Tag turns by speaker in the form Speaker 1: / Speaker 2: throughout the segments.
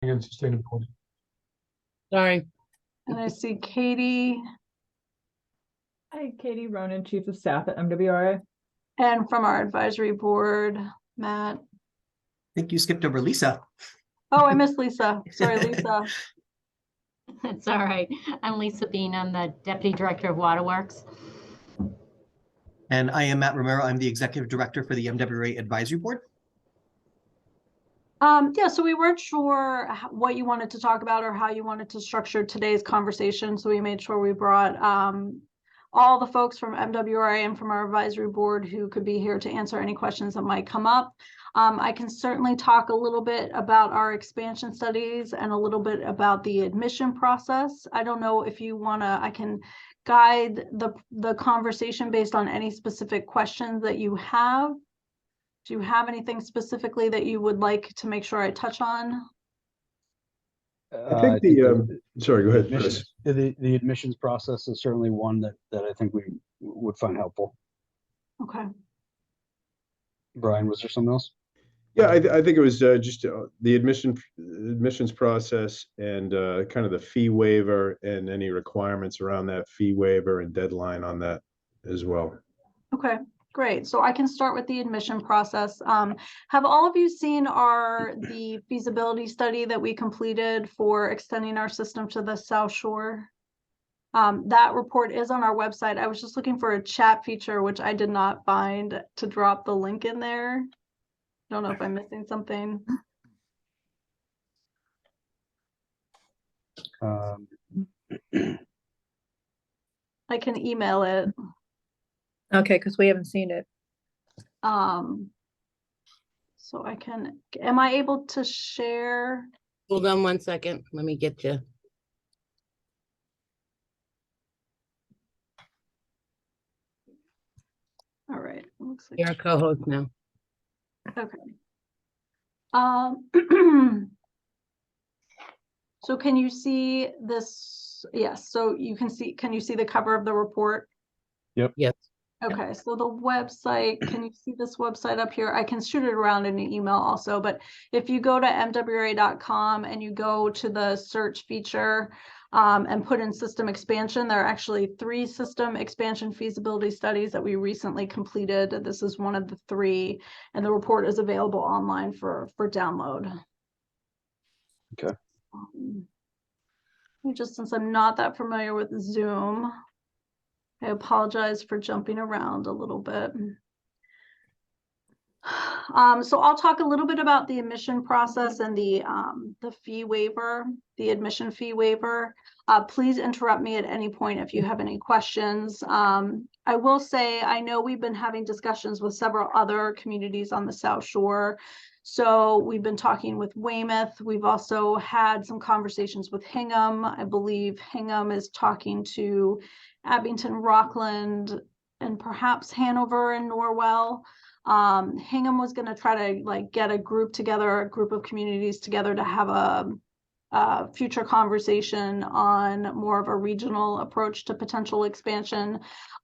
Speaker 1: and sustainability.
Speaker 2: Sorry.
Speaker 3: And I see Katie.
Speaker 4: Hi, Katie Ronan, Chief of Staff at MWRA.
Speaker 3: And from our advisory board, Matt.
Speaker 5: I think you skipped over Lisa.
Speaker 3: Oh, I missed Lisa. Sorry, Lisa.
Speaker 2: It's all right. I'm Lisa Bean. I'm the Deputy Director of Waterworks.
Speaker 5: And I am Matt Romero. I'm the Executive Director for the MWRA Advisory Board.
Speaker 3: Yeah, so we weren't sure what you wanted to talk about or how you wanted to structure today's conversation. So we made sure we brought all the folks from MWRA and from our advisory board who could be here to answer any questions that might come up. I can certainly talk a little bit about our expansion studies and a little bit about the admission process. I don't know if you want to, I can guide the conversation based on any specific questions that you have. Do you have anything specifically that you would like to make sure I touch on?
Speaker 6: I think the sorry, go ahead,
Speaker 7: Chris. The admissions process is certainly one that I think we would find helpful.
Speaker 3: Okay.
Speaker 7: Brian, was there something else?
Speaker 6: Yeah, I think it was just the admissions process and kind of the fee waiver and any requirements around that fee waiver and deadline on that as well.
Speaker 3: Okay, great. So I can start with the admission process. Have all of you seen the feasibility study that we completed for extending our system to the South Shore? That report is on our website. I was just looking for a chat feature, which I did not find to drop the link in there. Don't know if I'm missing something. I can email it.
Speaker 4: Okay, because we haven't seen it.
Speaker 3: So I can, am I able to share?
Speaker 2: Hold on 1 second. Let me get you.
Speaker 3: All right. Looks like
Speaker 2: You're a co-host now.
Speaker 3: okay. So can you see this? Yes. So you can see, can you see the cover of the report?
Speaker 7: Yep.
Speaker 2: Yes.
Speaker 3: Okay. So the website, can you see this website up here? I can shoot it around in an email also, but if you go to MWRA.com and you go to the search feature and put in system expansion, there are actually 3 system expansion feasibility studies that we recently completed. This is one of the 3, and the report is available online for download.
Speaker 7: Okay.
Speaker 3: Just since I'm not that familiar with Zoom, I apologize for jumping around a little bit. So I'll talk a little bit about the admission process and the fee waiver, the admission fee waiver. Please interrupt me at any point if you have any questions. I will say, I know we've been having discussions with several other communities on the South Shore. So we've been talking with Weymouth. We've also had some conversations with Hingham. I believe Hingham is talking to Abington, Rockland, and perhaps Hanover and Norwell. Hingham was going to try to get a group of communities together to have a future conversation on more of a regional approach to potential expansion.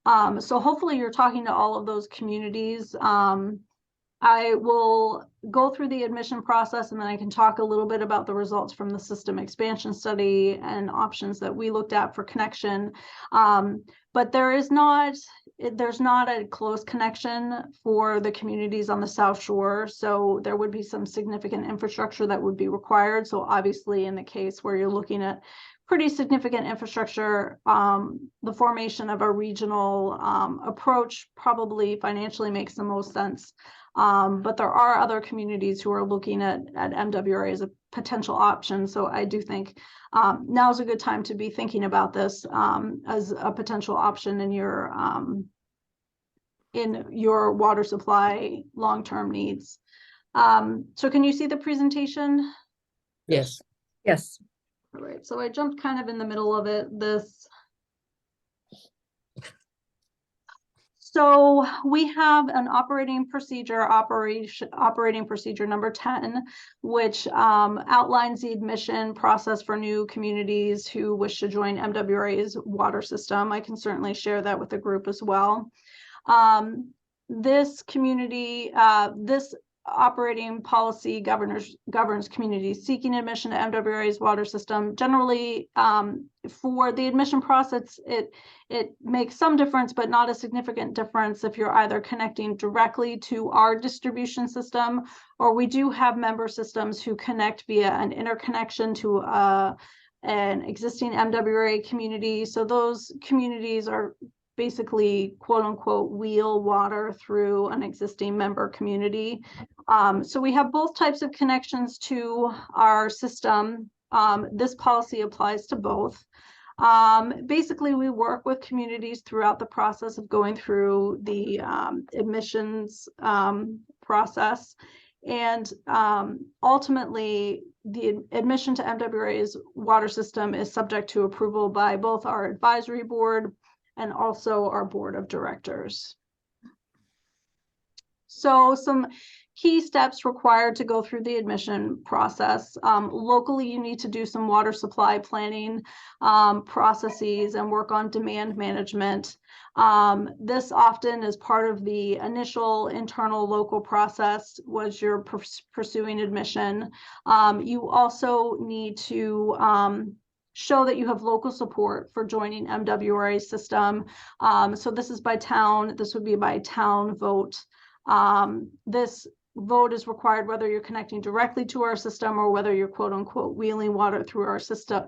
Speaker 3: So hopefully you're talking to all of those communities. I will go through the admission process and then I can talk a little bit about the results from the system expansion study and options that we looked at for connection. But there's not a close connection for the communities on the South Shore. So there would be some significant infrastructure that would be required. So obviously in the case where you're looking at pretty significant infrastructure, the formation of a regional approach probably financially makes the most sense. But there are other communities who are looking at MWRA as a potential option. So I do think now's a good time to be thinking about this as a potential option in your water supply long-term needs. So can you see the presentation?
Speaker 2: Yes.
Speaker 4: Yes.
Speaker 3: All right, so I jumped kind of in the middle of it. So we have an operating procedure number 10, which outlines the admission process for new communities who wish to join MWRA's water system. I can certainly share that with the group as well. This operating policy governs communities seeking admission to MWRA's water system. Generally, for the admission process, it makes some difference, but not a significant difference if you're either connecting directly to our distribution system, or we do have member systems who connect via an interconnection to an existing MWRA community. So those communities are basically quote unquote wheel water through an existing member community. So we have both types of connections to our system. This policy applies to both. Basically, we work with communities throughout the process of going through the admissions process. And ultimately, the admission to MWRA's water system is subject to approval by both our advisory board and also our board of directors. So some key steps required to go through the admission process. Locally, you need to do some water supply planning processes and work on demand management. This often is part of the initial internal local process was you're pursuing admission. You also need to show that you have local support for joining MWRA system. So this is by town. This would be by town vote. This vote is required whether you're connecting directly to our system or whether you're quote unquote wheeling water through our system,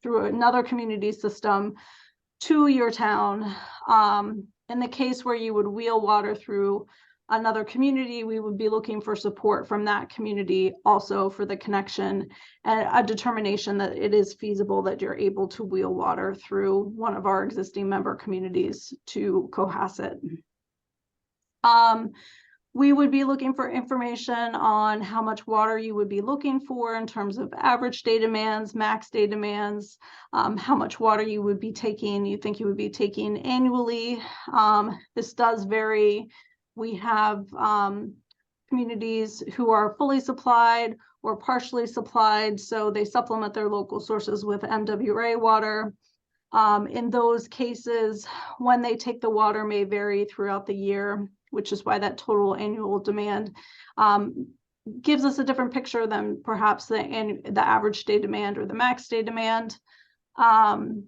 Speaker 3: through another community system to your town. In the case where you would wheel water through another community, we would be looking for support from that community also for the connection and a determination that it is feasible that you're able to wheel water through one of our existing member communities to Cohasset. We would be looking for information on how much water you would be looking for in terms of average day demands, max day demands, how much water you would be taking, you think you would be taking annually. This does vary. We have communities who are fully supplied or partially supplied, so they supplement their local sources with MWRA water. In those cases, when they take the water may vary throughout the year, which is why that total annual demand gives us a different picture than perhaps the average day demand or the max day demand. And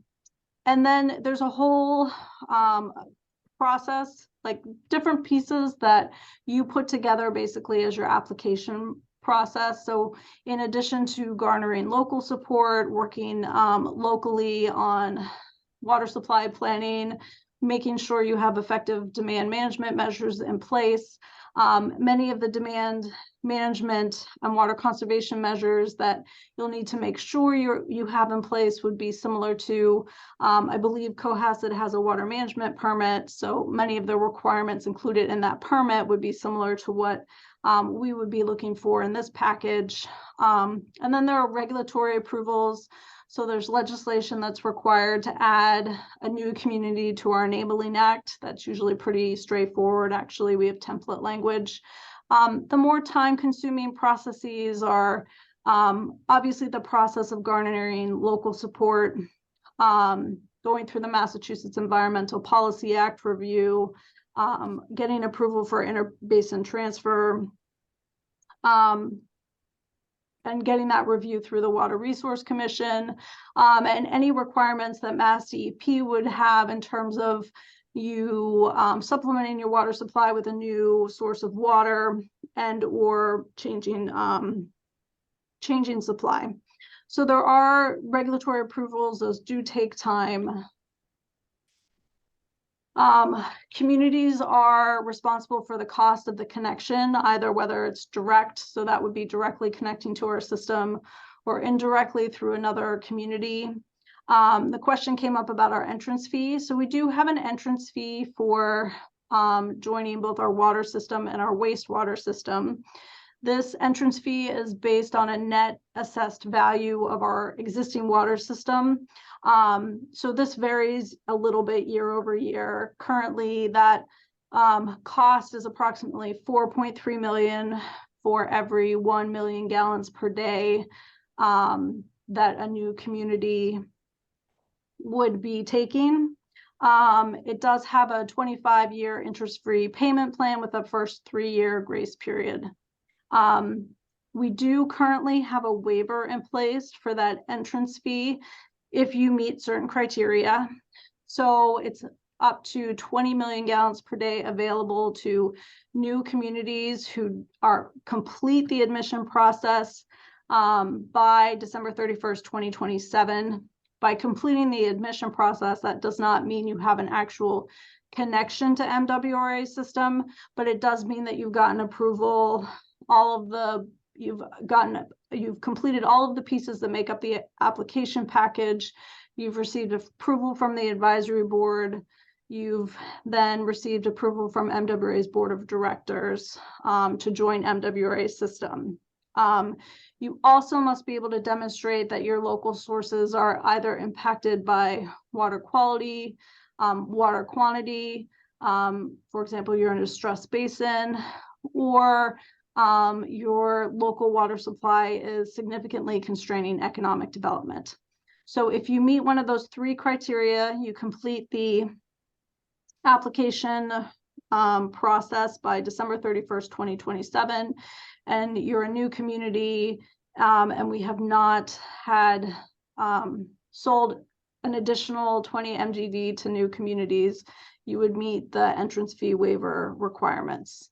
Speaker 3: then there's a whole process, like different pieces that you put together basically as your application process. So in addition to garnering local support, working locally on water supply planning, making sure you have effective demand management measures in place. Many of the demand management and water conservation measures that you'll need to make sure you have in place would be similar to, I believe Cohasset has a water management permit, so many of the requirements included in that permit would be similar to what we would be looking for in this package. And then there are regulatory approvals. So there's legislation that's required to add a new community to our Enabling Act. That's usually pretty straightforward. Actually, we have template language. The more time-consuming processes are obviously the process of garnering local support, going through the Massachusetts Environmental Policy Act review, getting approval for interbasin transfer, and getting that review through the Water Resource Commission, and any requirements that Mass DEP would have in terms of you supplementing your water supply with a new source of water and or changing supply. So there are regulatory approvals, those do take time. Communities are responsible for the cost of the connection, either whether it's direct, so that would be directly connecting to our system, or indirectly through another community. The question came up about our entrance fee. So we do have an entrance fee for joining both our water system and our wastewater system. This entrance fee is based on a net assessed value of our existing water system. So this varies a little bit year over year. Currently, that cost is approximately 4.3 million for every 1 million gallons per day that a new community would be taking. It does have a 25-year interest-free payment plan with a first 3-year grace period. We do currently have a waiver in place for that entrance fee if you meet certain criteria. So it's up to 20 million gallons per day available to new communities who are complete the admission process by December 31st, 2027. By completing the admission process, that does not mean you have an actual connection to MWRA system, but it does mean that you've gotten approval, you've completed all of the pieces that make up the application package. You've received approval from the advisory board. You've then received approval from MWRA's board of directors to join MWRA's system. You also must be able to demonstrate that your local sources are either impacted by water quality, water quantity. For example, you're in a stress basin, or your local water supply is significantly constraining economic development. So if you meet one of those three criteria, you complete the application process by December 31st, 2027, and you're a new community, and we have not had sold an additional 20 MGD to new communities, you would meet the entrance fee waiver requirements.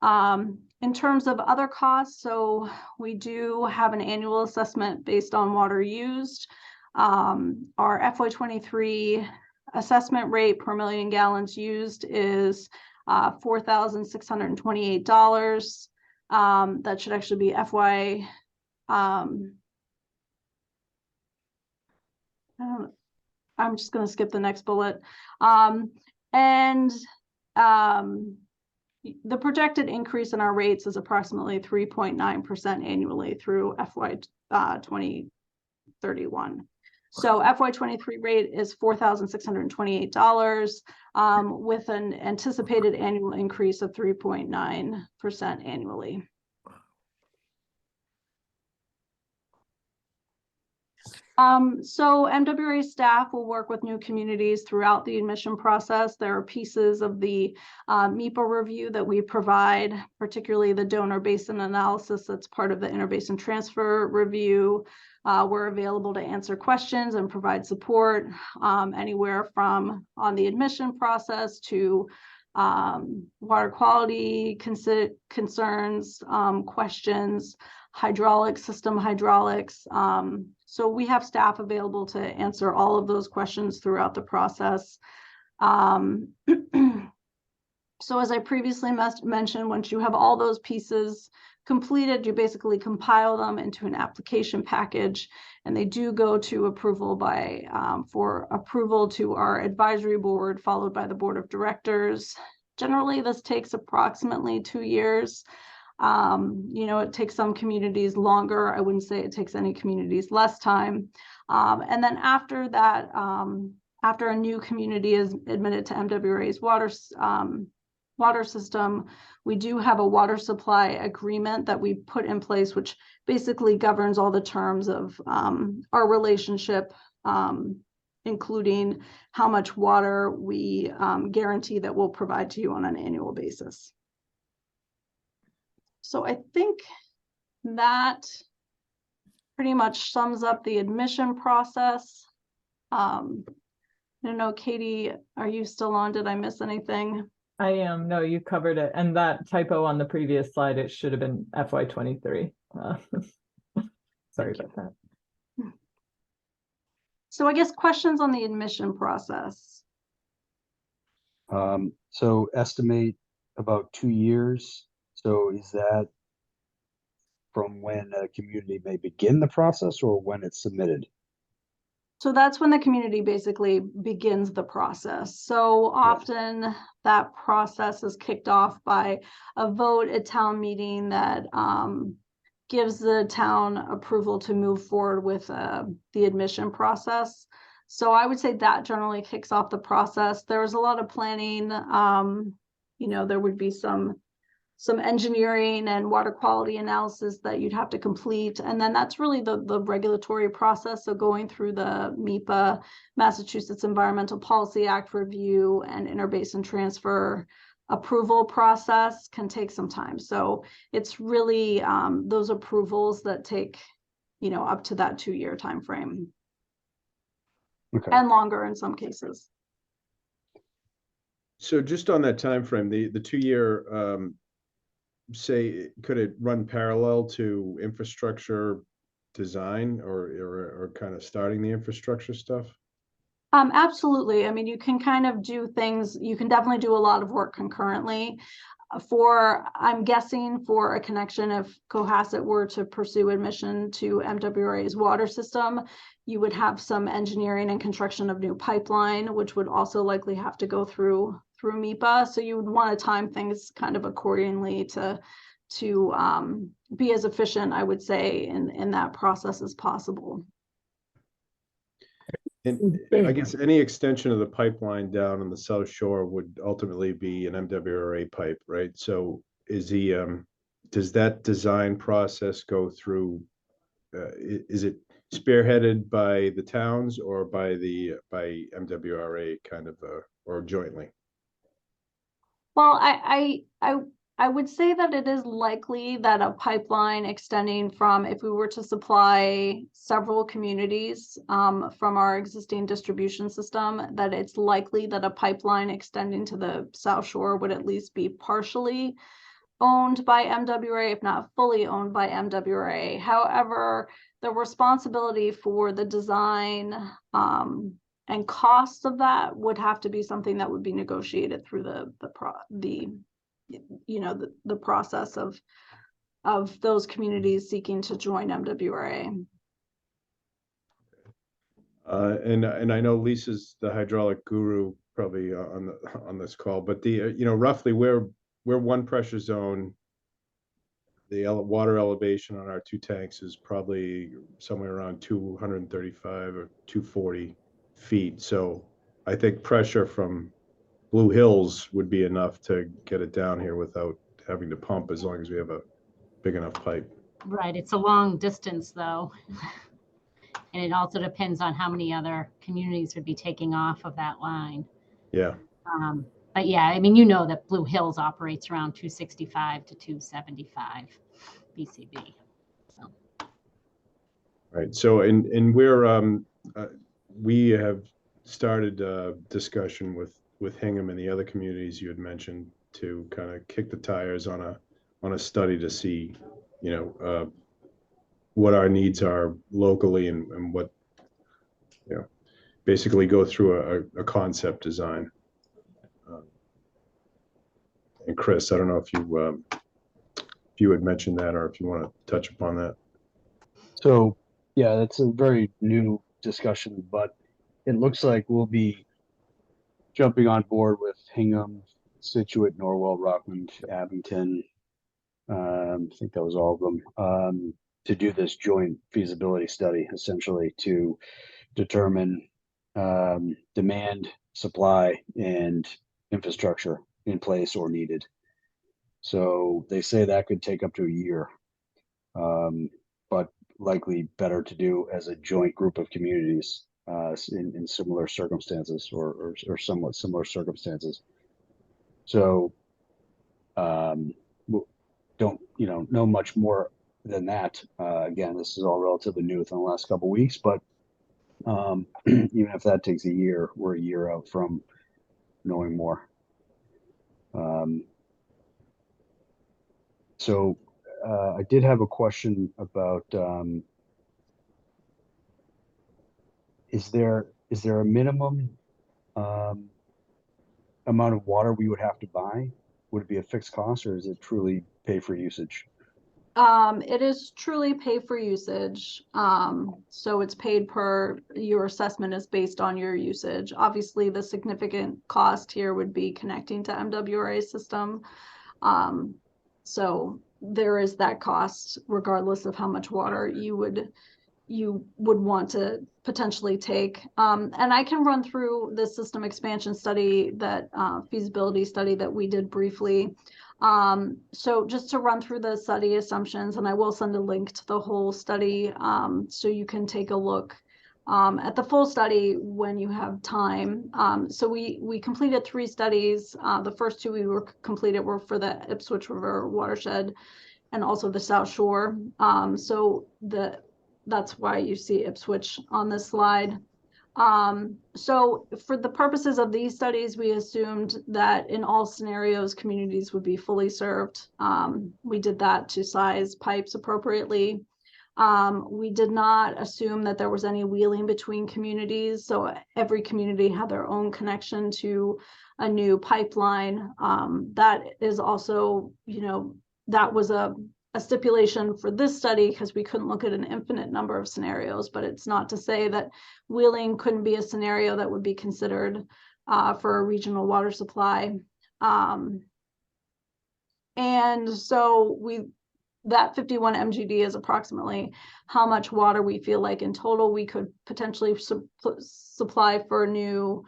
Speaker 3: In terms of other costs, so we do have an annual assessment based on water used. Our FY23 assessment rate per million gallons used is $4,628. That should actually be I'm just going to skip the next bullet. The projected increase in our rates is approximately 3.9% annually through FY 2031. So FY23 rate is $4,628 with an anticipated annual increase of 3.9% annually. So MWRA staff will work with new communities throughout the admission process. There are pieces of the MWRA review that we provide, particularly the donor basin analysis that's part of the interbasin transfer review. We're available to answer questions and provide support anywhere from on the admission process to water quality concerns, questions, system hydraulics. So we have staff available to answer all of those questions throughout the process. So as I previously mentioned, once you have all those pieces completed, you basically compile them into an application package, and they do go to approval for approval to our advisory board, followed by the board of directors. Generally, this takes approximately 2 years. It takes some communities longer. I wouldn't say it takes any communities less time. And then after that, after a new community is admitted to MWRA's water system, we do have a water supply agreement that we put in place, which basically governs all the terms of our relationship, including how much water we guarantee that we'll provide to you on an annual basis. So I think that pretty much sums up the admission process. I don't know, Katie, are you still on? Did I miss anything?
Speaker 4: I am. No, you covered it. And that typo on the previous slide, it should have been FY23. Sorry about that.
Speaker 3: So I guess questions on the admission process.
Speaker 7: So estimate about 2 years. So is that from when a community may begin the process or when it's submitted?
Speaker 3: So that's when the community basically begins the process. So often that process is kicked off by a vote at town meeting that gives the town approval to move forward with the admission process. So I would say that generally kicks off the process. There was a lot of planning. There would be some engineering and water quality analysis that you'd have to complete. And then that's really the regulatory process. So going through the MWRA, Massachusetts Environmental Policy Act review and interbasin transfer approval process can take some time. So it's really those approvals that take, you know, up to that 2-year time frame
Speaker 7: Okay.
Speaker 3: and longer in some cases.
Speaker 6: So just on that time frame, the 2-year, say, could it run parallel to infrastructure design or kind of starting the infrastructure stuff?
Speaker 3: Absolutely. I mean, you can kind of do things, you can definitely do a lot of work concurrently. I'm guessing for a connection, if Cohasset were to pursue admission to MWRA's water system, you would have some engineering and construction of new pipeline, which would also likely have to go through MEPA. So you would want to time things kind of accordingly to be as efficient, I would say, in that process as possible.
Speaker 6: And I guess any extension of the pipeline down on the South Shore would ultimately be an MWRA pipe, right? So does that design process go through, is it spearheaded by the towns or by MWRA kind of, or jointly?
Speaker 3: Well, I would say that it is likely that a pipeline extending from, if we were to supply several communities from our existing distribution system, that it's likely that a pipeline extending to the South Shore would at least be partially owned by MWRA, if not fully owned by MWRA. However, the responsibility for the design and cost of that would have to be something that would be negotiated through the process of those communities seeking to join MWRA.
Speaker 6: And I know Lisa's the hydraulic guru probably on this call, but roughly where one pressure zone, the water elevation on our 2 tanks is probably somewhere around 235 or 240 feet. So I think pressure from Blue Hills would be enough to get it down here without having to pump, as long as we have a big enough pipe.
Speaker 2: Right, it's a long distance though. And it also depends on how many other communities would be taking off of that line.
Speaker 6: Yeah.
Speaker 2: But yeah, I mean, you know that Blue Hills operates around 265 to 275 BCB. So.
Speaker 6: Right. So, we have started discussion with Hingham and the other communities you had mentioned to kind of kick the tires on a study to see, what our needs are locally and what, basically go through a concept design. And Chris, I don't know if you had mentioned that or if you want to touch upon that.
Speaker 7: So, yeah, that's a very new discussion, but it looks like we'll be jumping on board with Hingham, Situate, Norwell, Rockland, Abington. I think that was all of them, to do this joint feasibility study, essentially to determine demand, supply, and infrastructure in place or needed. So they say that could take up to a year, but likely better to do as a joint group of communities in similar circumstances or somewhat similar circumstances. So don't know much more than that. Again, this is all relatively new within the last couple of weeks, but even if that takes a year, we're a year out from knowing more. So I did have a question about is there a minimum amount of water we would have to buy? Would it be a fixed cost, or is it truly pay for usage?
Speaker 3: It is truly pay for usage. So it's paid per, your assessment is based on your usage. Obviously, the significant cost here would be connecting to MWRA system. So there is that cost regardless of how much water you would want to potentially take. And I can run through the system expansion study, that feasibility study that we did briefly. So just to run through the study assumptions, and I will send a link to the whole study so you can take a look at the full study when you have time. So we completed 3 studies. The first 2 we were completed were for the Ipswich River watershed and also the South Shore. So that's why you see Ipswich on this slide. So for the purposes of these studies, we assumed that in all scenarios, communities would be fully served. We did that to size pipes appropriately. We did not assume that there was any wheeling between communities. So every community had their own connection to a new pipeline. That is also, that was a stipulation for this study because we couldn't look at an infinite number of scenarios, but it's not to say that wheeling couldn't be a scenario that would be considered for a regional water supply. And so that 51 MGD is approximately how much water we feel like in total we could potentially supply for new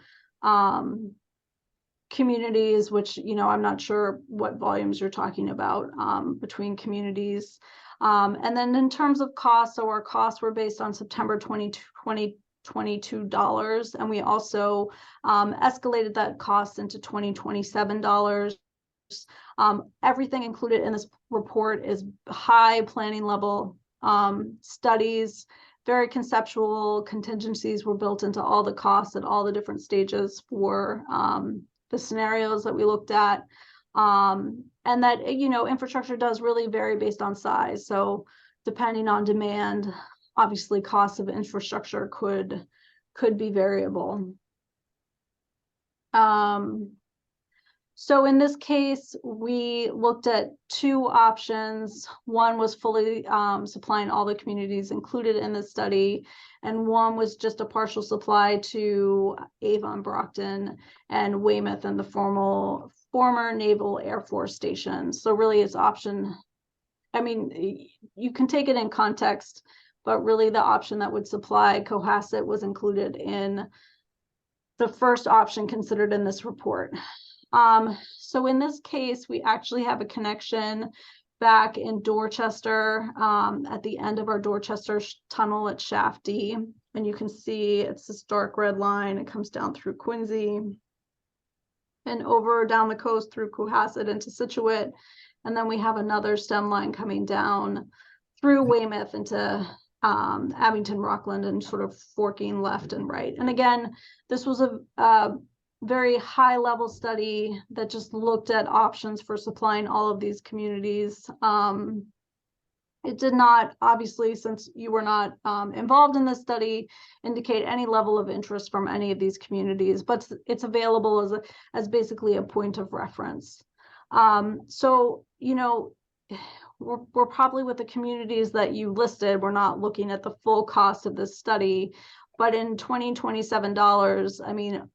Speaker 3: communities, which, I'm not sure what volumes you're talking about between communities. And then in terms of costs, so our costs were based on September 2022 dollars, and we also escalated that cost into 2027 dollars. Everything included in this report is high planning level studies, very conceptual. Contingencies were built into all the costs at all the different stages for the scenarios that we looked at. And that, infrastructure does really vary based on size. So depending on demand, obviously costs of infrastructure could be variable. So in this case, we looked at 2 options. One was fully supplying all the communities included in the study, and one was just a partial supply to Avon, Brockton, and Weymouth and the former Naval Air Force Station. So really it's option, you can take it in context, but really the option that would supply Cohasset was included in the first option considered in this report. So in this case, we actually have a connection back in Dorchester, at the end of our Dorchester tunnel at Shaft D. And you can see it's this dark red line. It comes down through Quincy and over down the coast through Cohasset into Scituate. And then we have another stem line coming down through Weymouth into Abington, Rockland, and sort of forking left and right. And again, this was a very high level study that just looked at options for supplying all of these communities. It did not, obviously, since you were not involved in this study, indicate any level of interest from any of these communities, but it's available as basically a point of reference. So, we're probably with the communities that you listed, we're not looking at the full cost of this study. But in 2027 dollars,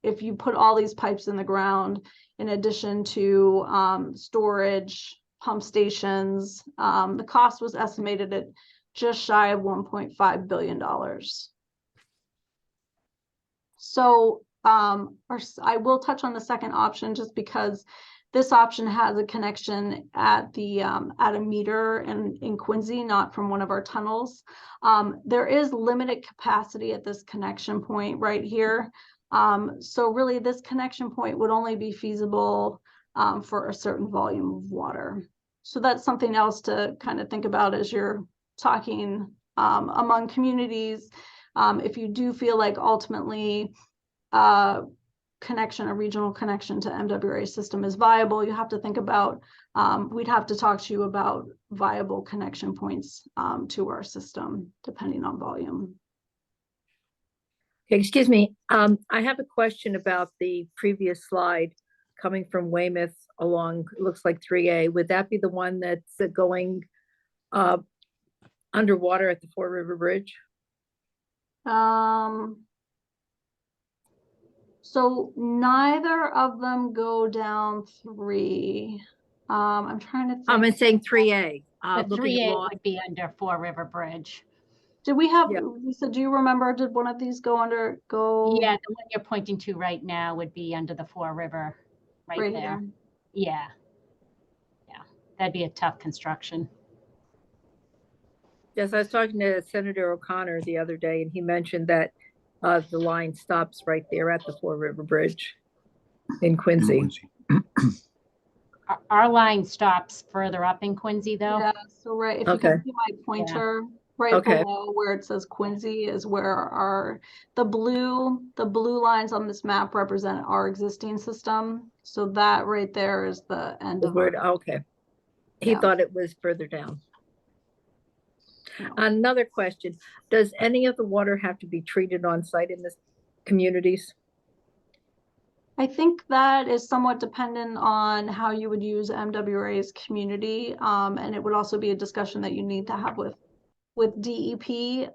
Speaker 3: if you put all these pipes in the ground, in addition to storage, pump stations, the cost was estimated at just shy of $1.5 billion. So I will touch on the second option just because this option has a connection at a meter in Quincy, not from one of our tunnels. There is limited capacity at this connection point right here. So really this connection point would only be feasible for a certain volume of water. So that's something else to kind of think about as you're talking among communities. If you do feel like ultimately a regional connection to MWRA system is viable, you have to think about, we'd have to talk to you about viable connection points to our system, depending on volume.
Speaker 1: Excuse me, I have a question about the previous slide coming from Weymouth along, it looks like 3A. Would that be the one that's going underwater at the Fore River Bridge?
Speaker 3: So neither of them go down 3. I'm trying to think.
Speaker 1: I'm saying 3A.
Speaker 2: The 3A would be under Fore River Bridge.
Speaker 3: Did we have, Lisa, do you remember, did one of these go?
Speaker 2: Yeah, the one you're pointing to right now would be under the Fore River right there.
Speaker 3: Here.
Speaker 2: Yeah. That'd be a tough construction.
Speaker 1: Yes, I was talking to Senator O'Connor the other day, and he mentioned that The line stops right there at the Four River Bridge in Quincy.
Speaker 2: Our line stops further up in Quincy, though.
Speaker 3: Yeah, so right, if you
Speaker 1: Okay.
Speaker 3: can see my pointer, right
Speaker 1: Okay.
Speaker 3: below where it says Quincy is where the blue lines on this map represent our existing system. So that right there is the end
Speaker 1: The
Speaker 3: of
Speaker 1: word,
Speaker 3: our,
Speaker 1: okay. He
Speaker 3: Yeah.
Speaker 1: thought it was further down.
Speaker 3: No.
Speaker 1: Another question, does any of the water have to be treated on site in this communities?
Speaker 3: I think that is somewhat dependent on how you would use MWRA's community. And it would also be a discussion that you need to have with DEP.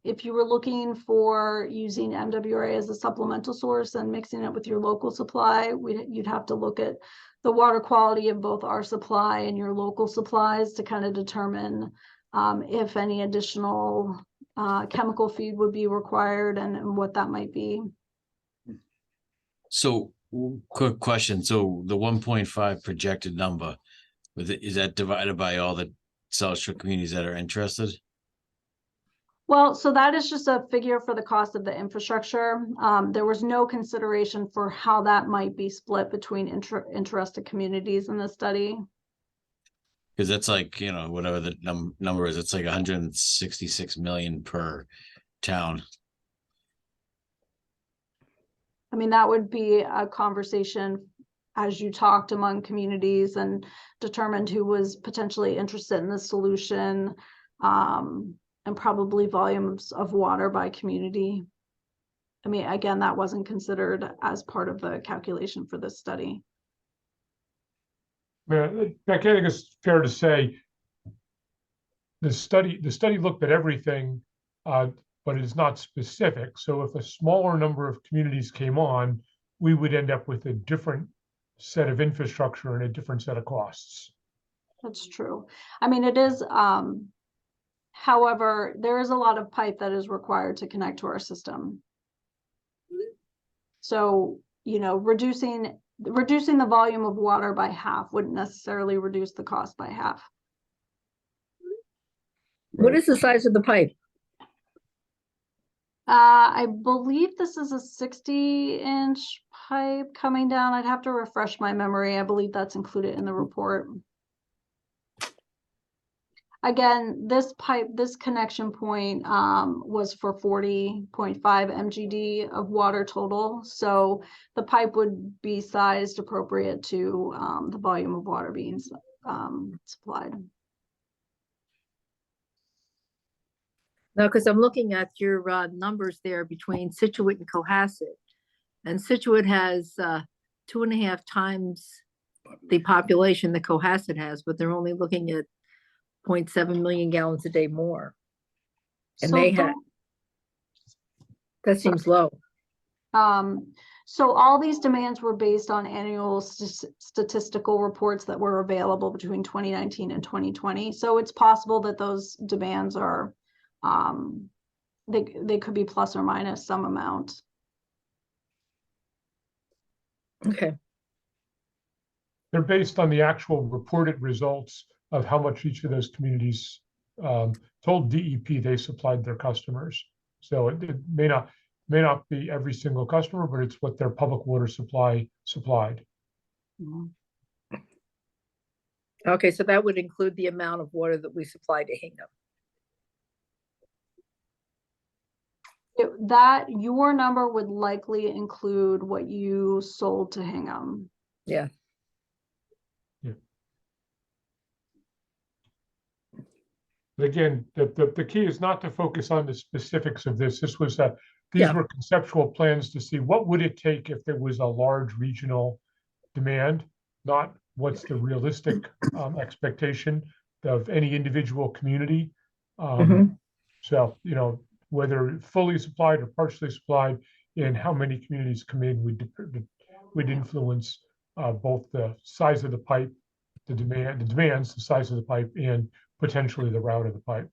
Speaker 3: If you were looking for using MWRA as a supplemental source and mixing it with your local supply, you'd have to look at the water quality of both our supply and your local supplies to kind of determine if any additional chemical feed would be required and what that might be.
Speaker 8: So, quick question. So the 1.5 projected number, is that divided by all the South Shore communities that are interested?
Speaker 3: Well, so that is just a figure for the cost of the infrastructure. There was no consideration for how that might be split between interested communities in the study.
Speaker 8: Because that's like, whatever the number is, it's like 166 million per town.
Speaker 3: I mean, that would be a conversation as you talked among communities and determined who was potentially interested in the solution, and probably volumes of water by community. I mean, again, that wasn't considered as part of the calculation for this study.
Speaker 9: Becky, I think it's fair to say the study looked at everything, but it's not specific. So if a smaller number of communities came on, we would end up with a different set of infrastructure and a different set of costs.
Speaker 3: That's true. I mean, it is, however, there is a lot of pipe that is required to connect to our system. So, reducing the volume of water by half wouldn't necessarily reduce the cost by half.
Speaker 1: What is the size of the pipe?
Speaker 3: I believe this is a 60-inch pipe coming down. I'd have to refresh my memory. I believe that's included in the report. Again, this connection point was for 40.5 MGD of water total. So the pipe would be sized appropriate to the volume of water being supplied.
Speaker 1: No, because I'm looking at your numbers there between Situate and Cohasset. And Situate has 2.5 times the population that Cohasset has, but they're only looking at 0.7 million gallons a day more. And
Speaker 3: So
Speaker 1: they had, that seems low.
Speaker 3: So all these demands were based on annual statistical reports that were available between 2019 and 2020. So it's possible that those demands are, they could be plus or minus some amount.
Speaker 1: Okay.
Speaker 9: They're based on the actual reported results of how much each of those communities told DEP they supplied their customers. So it may not be every single customer, but it's what their public water supply supplied.
Speaker 3: Mm-hmm.
Speaker 1: Okay, so that would include the amount of water that we supply to Hingham.
Speaker 3: Your number would likely include what you sold to Hingham.
Speaker 1: Yeah.
Speaker 9: But again, the key is not to focus on the specifics of this. These
Speaker 1: Yeah.
Speaker 9: were conceptual plans to see what would it take if there was a large regional demand, not what's the realistic expectation of any individual community. So, whether fully supplied or partially supplied and how many communities come in would influence both the size of the pipe, the demands, the size of the pipe, and potentially the route of the pipe.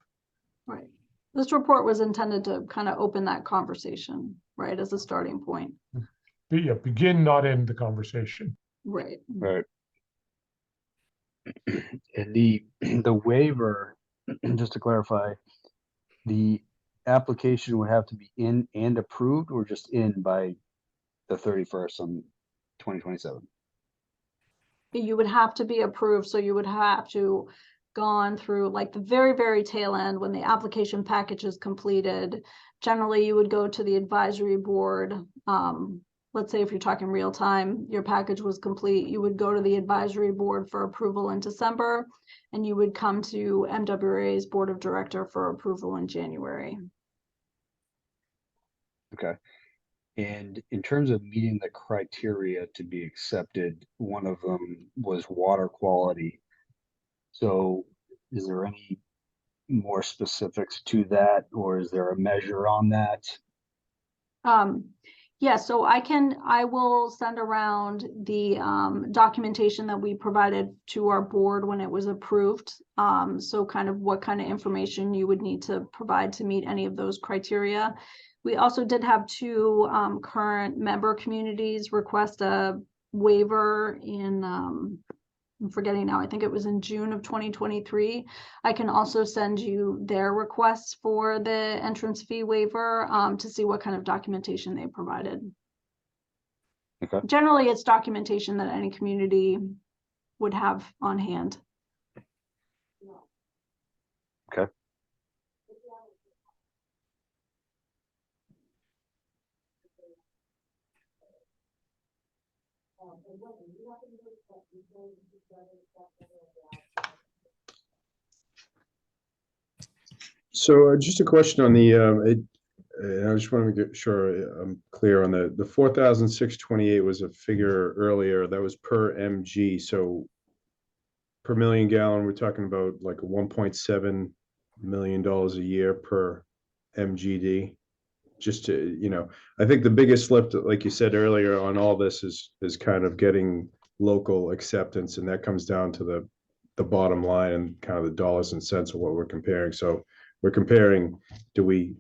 Speaker 3: Right. This report was intended to kind of open that conversation, right, as a starting point.
Speaker 9: But yeah, begin, not end the conversation.
Speaker 3: Right.
Speaker 7: Right. And the waiver, just to clarify, the application would have to be in and approved, or just in by the 31st on 2027?
Speaker 3: You would have to be approved, so you would have to gone through like the very, very tail end when the application package is completed. Generally, you would go to the advisory board. Let's say if you're talking real time, your package was complete, you would go to the advisory board for approval in December, and you would come to MWRA's board of director for approval in January.
Speaker 7: Okay. And in terms of meeting the criteria to be accepted, one of them was water quality. So is there any more specifics to that, or is there a measure on that?
Speaker 3: Yeah, so I will send around the documentation that we provided to our board when it was approved. So kind of what kind of information you would need to provide to meet any of those criteria. We also did have two current member communities request a waiver in, I'm forgetting now, I think it was in June of 2023. I can also send you their requests for the entrance fee waiver to see what kind of documentation they provided.
Speaker 7: Okay.
Speaker 3: Generally, it's documentation that any community would have on hand.
Speaker 7: Okay.
Speaker 6: So just a question on the, I just want to get sure I'm clear on the 4,628 was a figure earlier that was per MG. So per million gallon, we're talking about like a $1.7 million a year per MGD. Just to, you know, I think the biggest lift, like you said earlier, on all this is kind of getting local acceptance, and that comes down to the bottom line and kind of the dollars and cents of what we're comparing. So we're comparing, do we,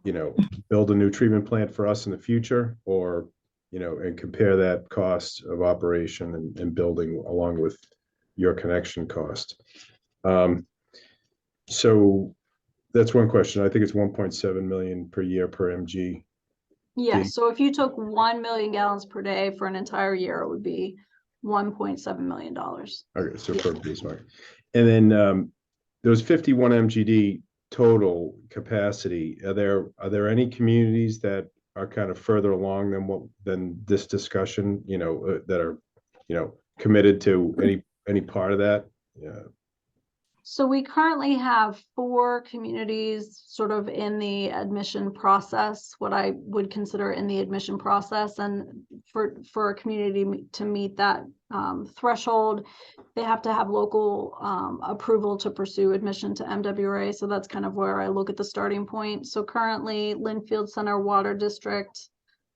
Speaker 6: you know, build a new treatment plant for us in the future, or, you know, and compare that cost of operation and building along with your connection cost. So that's one question. I think it's 1.7 million per year per MG.
Speaker 3: Yeah, so if you took 1 million gallons per day for an entire year, it would be $1.7 million.
Speaker 6: Okay, so per Bismarck. And then there was 51 MGD total capacity. Are there any communities that are kind of further along than this discussion, you know, that are, you know, committed to any part of that? Yeah.
Speaker 3: So we currently have 4 communities sort of in the admission process, what I would consider in the admission process. And for a community to meet that threshold, they have to have local approval to pursue admission to MWRA. So that's kind of where I look at the starting point. So currently, Linfield Center Water District,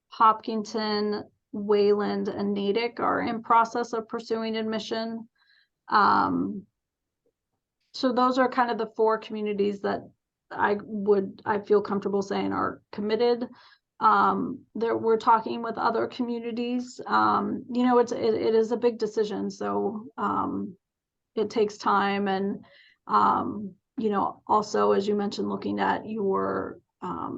Speaker 3: Hopkinton, Wayland, and Natick are in process of pursuing admission. So those are kind of the 4 communities that I feel comfortable saying are committed. We're talking with other communities. You know, it is a big decision, so it takes time, and you know, also, as you mentioned, looking at your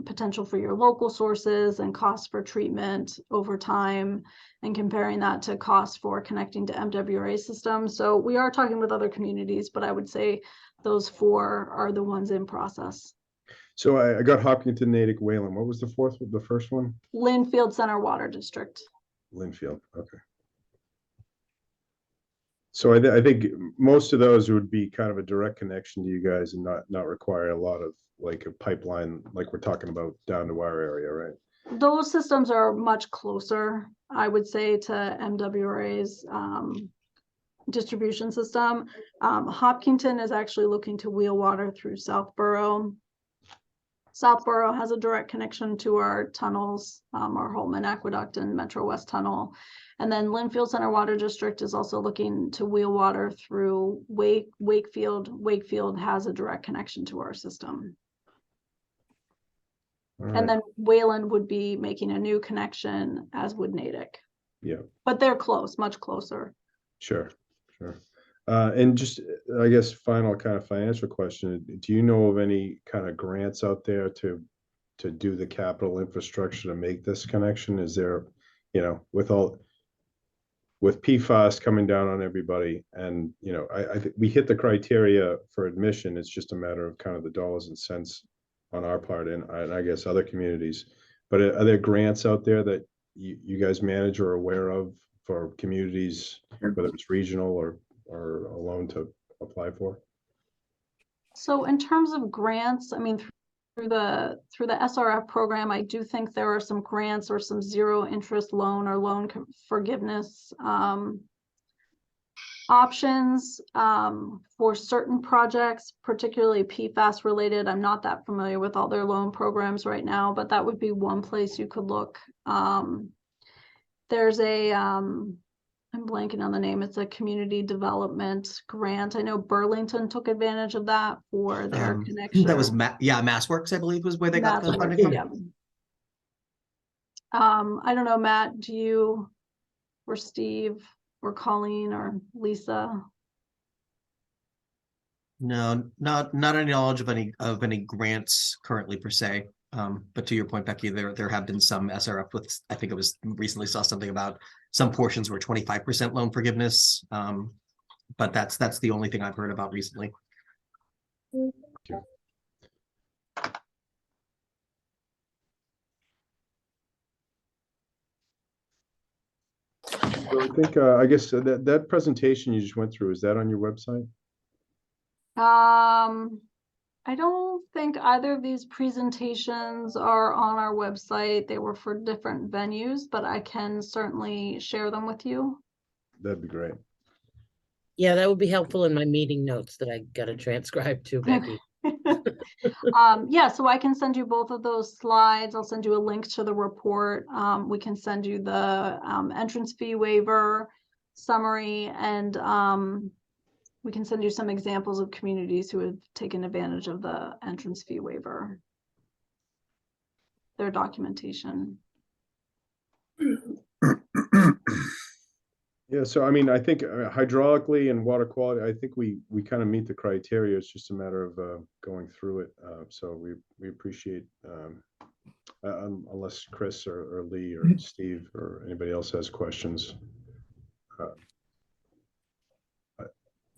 Speaker 3: potential for your local sources and costs for treatment over time, and comparing that to costs for connecting to MWRA systems. So we are talking with other communities, but I would say those 4 are the ones in process.
Speaker 6: So I got Hopkinton, Natick, Wayland. What was the first one?
Speaker 3: Linfield Center Water District.
Speaker 6: Linfield, okay. So I think most of those would be kind of a direct connection to you guys and not require a lot of like a pipeline like we're talking about down to our area, right?
Speaker 3: Those systems are much closer, I would say, to MWRA's distribution system. Hopkinton is actually looking to wheel water through Southborough. Southborough has a direct connection to our tunnels, our Holman Aqueduct and Metro West Tunnel. And then Linfield Center Water District is also looking to wheel water through Wakefield. Wakefield has a direct connection to our system. And then Wayland would be making a new connection, as would Natick.
Speaker 6: Yeah.
Speaker 3: But they're close, much closer.
Speaker 6: Sure. And just, I guess, final kind of financial question, do you know of any kind of grants out there to do the capital infrastructure to make this connection? Is there, with PFAS coming down on everybody, and, I think we hit the criteria for admission, it's just a matter of kind of the dollars and cents on our part, and I guess other communities. But are there grants out there that you guys manage or are aware of for communities, whether it's regional or a loan to apply for?
Speaker 3: So in terms of grants, I mean, through the SRF program, I do think there are some grants or some zero interest loan or loan forgiveness options for certain projects, particularly PFAS related. I'm not that familiar with all their loan programs right now, but that would be one place you could look. There's a I'm blanking on the name. It's a community development grant. I know Burlington took advantage of that for their connection.
Speaker 5: That was MassWorks, I believe, was where they got the
Speaker 3: MassWorks,
Speaker 5: funding from.
Speaker 3: yeah. I don't know, Matt, do you or Steve or Colleen or Lisa?
Speaker 5: No, not any knowledge of any grants currently per se. But to your point, Becky, there have been some SRF with, I think it was recently saw something about some portions were 25% loan forgiveness. But that's the only thing I've heard about recently.
Speaker 6: So I think, I guess that presentation you just went through, is that on your website?
Speaker 3: I don't think either of these presentations are on our website. They were for different venues, but I can certainly share them with you.
Speaker 6: That'd be great.
Speaker 10: Yeah, that would be helpful in my meeting notes that I gotta transcribe to, Becky.
Speaker 3: Yeah, so I can send you both of those slides. I'll send you a link to the report. We can send you the entrance fee waiver summary, and we can send you some examples of communities who have taken advantage of the entrance fee waiver, their documentation.
Speaker 6: Yeah, so I mean, I think hydraulically and water quality, I think we kind of meet the criteria. It's just a matter of going through it. So we appreciate, unless Chris or Lee or Steve or anybody else has questions.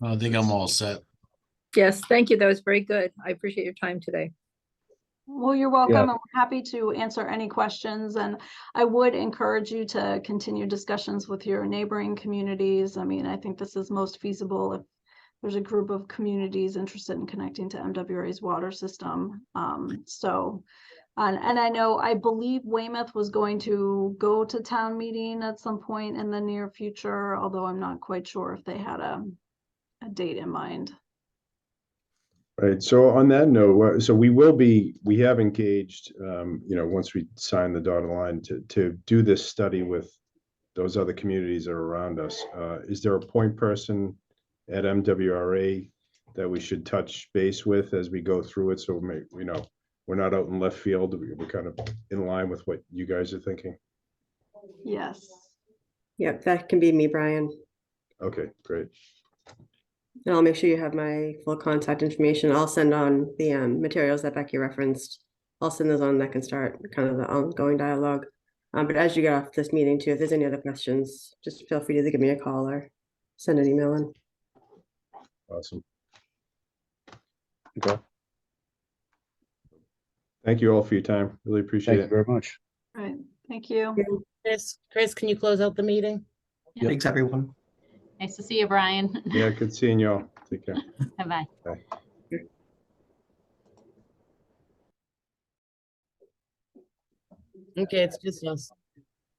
Speaker 8: I think I'm all set.
Speaker 1: Yes, thank you. That was very good. I appreciate your time today.
Speaker 3: Well, you're welcome.
Speaker 7: Yeah.
Speaker 3: I'm happy to answer any questions, and I would encourage you to continue discussions with your neighboring communities. I mean, I think this is most feasible if there's a group of communities interested in connecting to MWRA's water system. And I believe Weymouth was going to go to town meeting at some point in the near future, although I'm not quite sure if they had a date in mind.
Speaker 6: Right. So on that note, so we have engaged, once we sign the dotted line to do this study with those other communities that are around us. Is there a point person at MWRA that we should touch base with as we go through it? So we're not out in left field. We're kind of in line with what you guys are thinking.
Speaker 3: Yes.
Speaker 11: Yep, that can be me, Brian.
Speaker 6: Okay, great.
Speaker 11: And I'll make sure you have my full contact information. I'll send on the materials that Becky referenced. I'll send those on that can start kind of the ongoing dialogue. But as you get off this meeting too, if there's any other questions, just feel free to either give me a call or send an email in.
Speaker 6: Awesome.
Speaker 7: Okay.
Speaker 6: Thank you all for your time. Really appreciate
Speaker 7: Thank you
Speaker 6: it.
Speaker 7: very much.
Speaker 3: All right. Thank you.
Speaker 10: Chris, can you close out the meeting?
Speaker 2: Yeah.
Speaker 5: Thanks, everyone.
Speaker 2: Nice to see you, Brian.
Speaker 6: Yeah, good seeing y'all. Take care.
Speaker 2: Bye-bye.
Speaker 6: Bye.
Speaker 10: Okay, it's just us.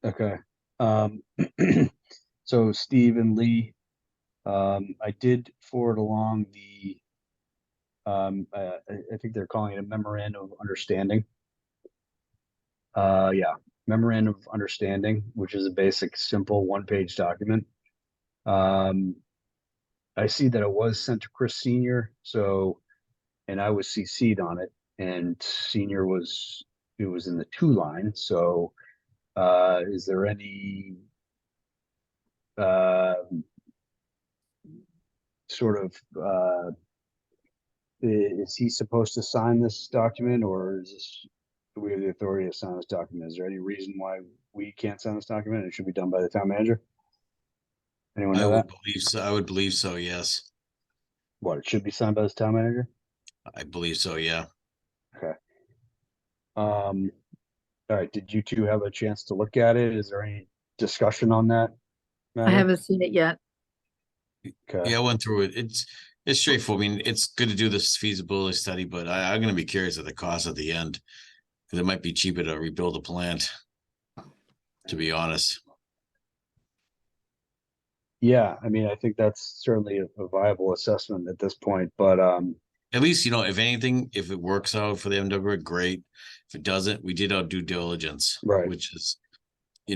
Speaker 7: Okay. So Steve and Lee, I did forward along the, I think they're calling it a memorandum of understanding. Yeah, memorandum of understanding, which is a basic, simple one-page document. I see that it was sent to Chris Senior, and I was CC'd on it, and Senior was in the 2 line. So, is there any sort of, is he supposed to sign this document, or is this, do we have the authority to sign this document? Is there any reason why we can't sign this document? It should be done by the town manager? Anyone
Speaker 8: I
Speaker 7: know
Speaker 8: would
Speaker 7: that?
Speaker 8: believe so. I would believe so, yes.
Speaker 7: What, it should be signed by the town manager?
Speaker 8: I believe so, yeah.
Speaker 7: Okay. All right, did you two have a chance to look at it? Is there any discussion on that
Speaker 1: I
Speaker 7: matter?
Speaker 1: haven't seen it yet.
Speaker 7: Okay,
Speaker 8: Yeah, I went through it. It's straightforward. I mean, it's good to do this feasibility study, but I'm gonna be curious at the cost at the end. Because it might be cheaper to rebuild a plant, to be honest.
Speaker 7: yeah, I mean, I think that's certainly a viable assessment at this point, but,
Speaker 8: At least, if anything, if it works out for the MWRA, great. If it doesn't, we did our due diligence.
Speaker 7: Right.
Speaker 8: Which is, I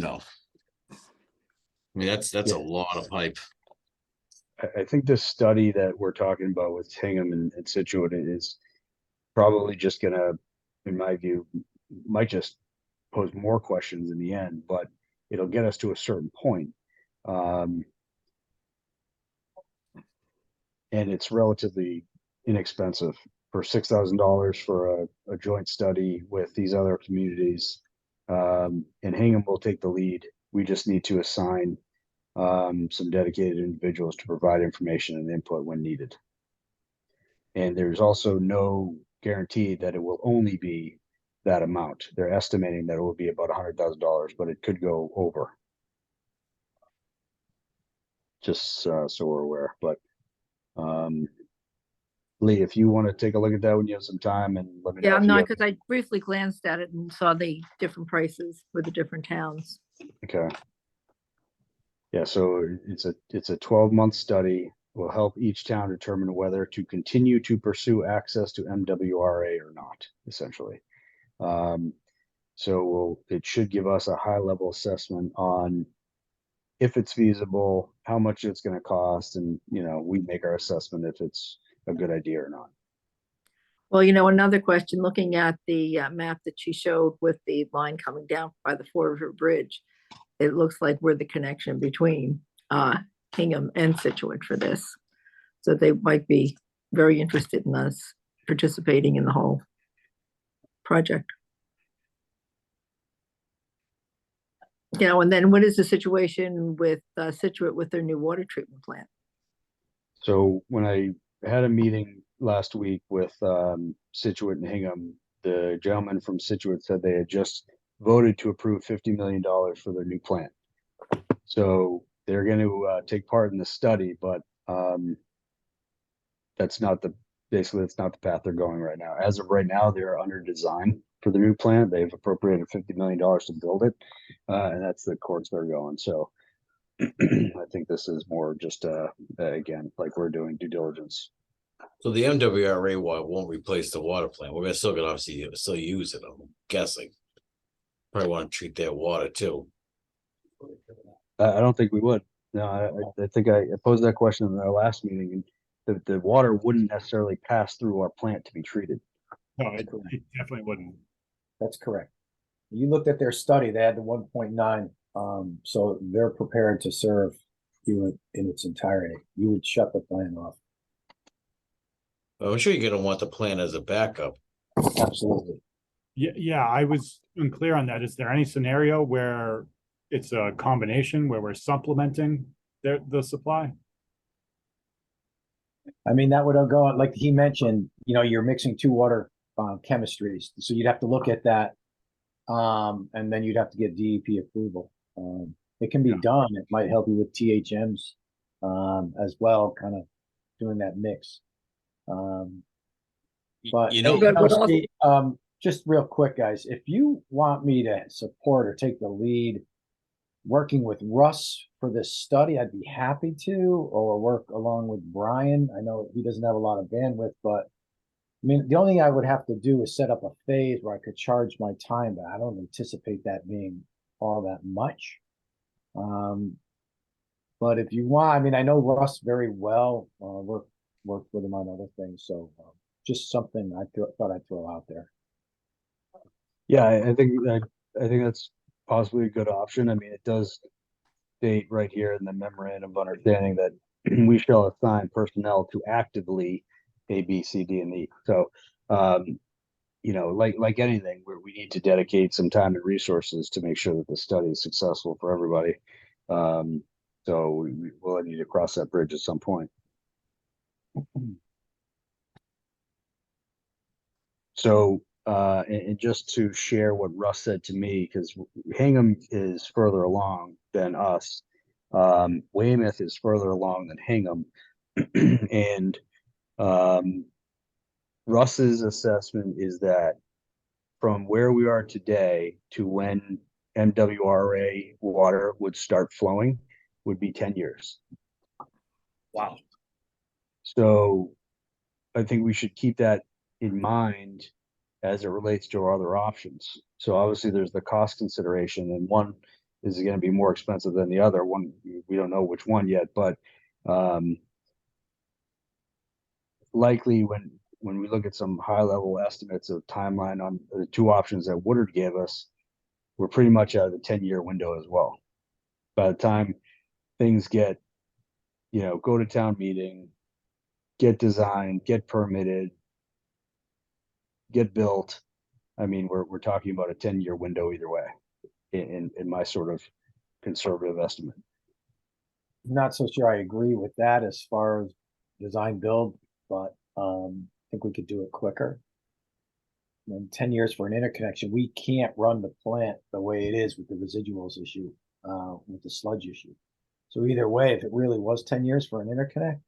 Speaker 8: mean, that's a
Speaker 7: Yeah.
Speaker 8: lot of pipe.
Speaker 7: I think this study that we're talking about with Hingham and Situate is probably just gonna, in my view, might just pose more questions in the end, but it'll get us to a certain point. And it's relatively inexpensive for $6,000 for a joint study with these other communities. And Hingham will take the lead. We just need to assign some dedicated individuals to provide information and input when needed. And there's also no guarantee that it will only be that amount. They're estimating that it will be about $100,000, but it could go over. Just so we're aware, but Lee, if you want to take a look at that when you have some time and let me know.
Speaker 1: Yeah,
Speaker 7: if you
Speaker 1: no,
Speaker 7: have-
Speaker 1: because I briefly glanced at it and saw the different prices for the different towns.
Speaker 7: Okay. Yeah, so it's a 12-month study. Will help each town determine whether to continue to pursue access to MWRA or not, essentially. So it should give us a high-level assessment on if it's feasible, how much it's going to cost, and we make our assessment if it's a good idea or not.
Speaker 1: Well, another question, looking at the map that she showed with the line coming down by the Ford River Bridge, it looks like we're the connection between Hingham and Situate for this. So they might be very interested in us participating in the whole project. And then what is the situation with Situate with their new water treatment plant?
Speaker 7: So when I had a meeting last week with Situate and Hingham, the gentleman from Situate said they had just voted to approve $50 million for their new plant. So they're going to take part in the study, but that's not the path they're going right now. As of right now, they're under design for the new plant. They've appropriated $50 million to build it, and that's the course they're going. So I think this is more just again, like we're doing due diligence.
Speaker 8: So the MWRA won't replace the water plant. We're still gonna obviously still use it, I'm guessing. Probably want to treat their water too.
Speaker 7: I don't think we would. No, I think I posed that question in our last meeting, and the water wouldn't necessarily pass through our plant to be treated.
Speaker 12: No, it definitely wouldn't.
Speaker 13: That's correct. You looked at their study, they had the 1.9, so they're prepared to serve you in its entirety. You would shut the plant off.
Speaker 8: I'm sure you're gonna want the plant as a backup.
Speaker 13: Absolutely.
Speaker 12: Yeah, I was unclear on that. Is there any scenario where it's a combination where we're supplementing the supply?
Speaker 13: I mean, that would go, like he mentioned, you're mixing two water chemistries. So you'd have to look at that. And then you'd have to get DEP approval. It can be done. It might help you with THMs as well, kind of doing that mix. But just real quick, guys, if you want me to support or take the lead working with Russ for this study, I'd be happy to, or work along with Brian. I know he doesn't have a lot of bandwidth, but I mean, the only thing I would have to do is set up a phase where I could charge my time, but I don't anticipate that being all that much. But if you want, I mean, I know Russ very well, worked with him on other things. So just something I thought I'd throw out there.
Speaker 7: Yeah, I think that's possibly a good option. I mean, it does state right here in the memorandum of understanding that we shall assign personnel to actively A, B, C, D, and E. So, you know, like anything, we need to dedicate some time and resources to make sure that the study is successful for everybody. So we'll need to cross that bridge at some point. So, and just to share what Russ said to me, because Hingham is further along than us. Weymouth is further along than Hingham. And Russ's assessment is that from where we are today to when MWRA water would start flowing would be 10 years.
Speaker 13: Wow.
Speaker 7: So I think we should keep that in mind as it relates to our other options. So obviously there's the cost consideration, and one is going to be more expensive than the other one. We don't know which one yet, but likely when we look at some high level estimates of timeline on the two options that Woodard gave us, we're pretty much out of the 10-year window as well. By the time things get, you know, go to town meeting, get designed, get permitted, get built, I mean, we're talking about a 10-year window either way, in my sort of conservative estimate.
Speaker 13: Not so sure I agree with that as far as design build, but I think we could do it quicker. And 10 years for an interconnection, we can't run the plant the way it is with the residuals issue, with the sludge issue. So either way, if it really was 10 years for an interconnect,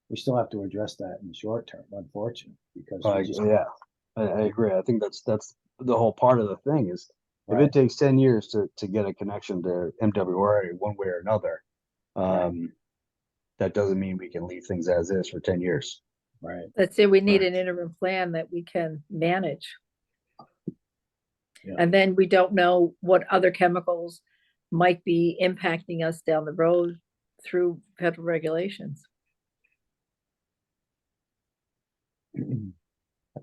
Speaker 13: we still have to address that in the short term, unfortunately, because we just,
Speaker 7: Yeah, I agree. I think that's the whole part of the thing is if
Speaker 13: Right.
Speaker 7: it takes 10 years to get a connection to MWRA one way or another, that doesn't mean we can leave things as is for 10 years.
Speaker 13: right.
Speaker 1: Let's say we need
Speaker 7: Right.
Speaker 1: an interim plan that we can manage.
Speaker 13: Yeah.
Speaker 1: And then we don't know what other chemicals might be impacting us down the road through federal regulations.
Speaker 13: I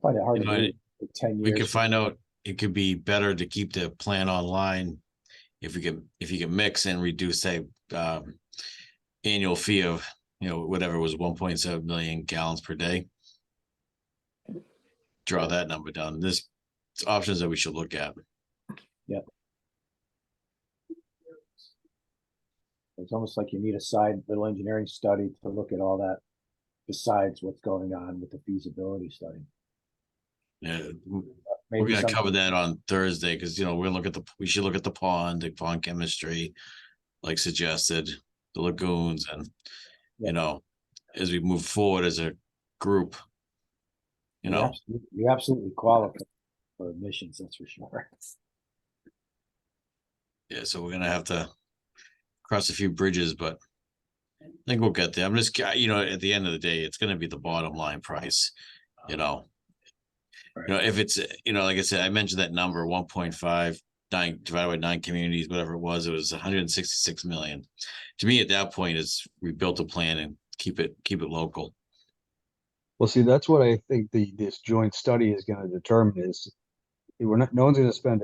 Speaker 13: find it hard
Speaker 8: You
Speaker 13: to
Speaker 8: know,
Speaker 13: believe for 10
Speaker 8: We
Speaker 13: years.
Speaker 8: could find out, it could be better to keep the plan online if you can mix and reduce, say, annual fee of, you know, whatever was 1.7 million gallons per day. Draw that number down. This options that we should look at.
Speaker 13: It's almost like you need a side little engineering study to look at all that besides what's going on with the feasibility study.
Speaker 8: Yeah, we're
Speaker 13: Maybe
Speaker 8: gonna
Speaker 13: some,
Speaker 8: cover that on Thursday because, you know, we should look at the pond chemistry, like suggested, the lagoons, and you know, as we move forward as a group, you know.
Speaker 13: you absolutely qualify for admissions, that's for sure.
Speaker 8: Yeah, so we're gonna have to cross a few bridges, but I think we'll get there. I'm just, you know, at the end of the day, it's gonna be the bottom line price, you know. You know, if it's, you know, like I said, I mentioned that number 1.59 divided by 9 communities, whatever it was 166 million. To me, at that point, it's we built a plan and keep it local.
Speaker 7: Well, see, that's what I think this joint study is going to determine is no one's going to spend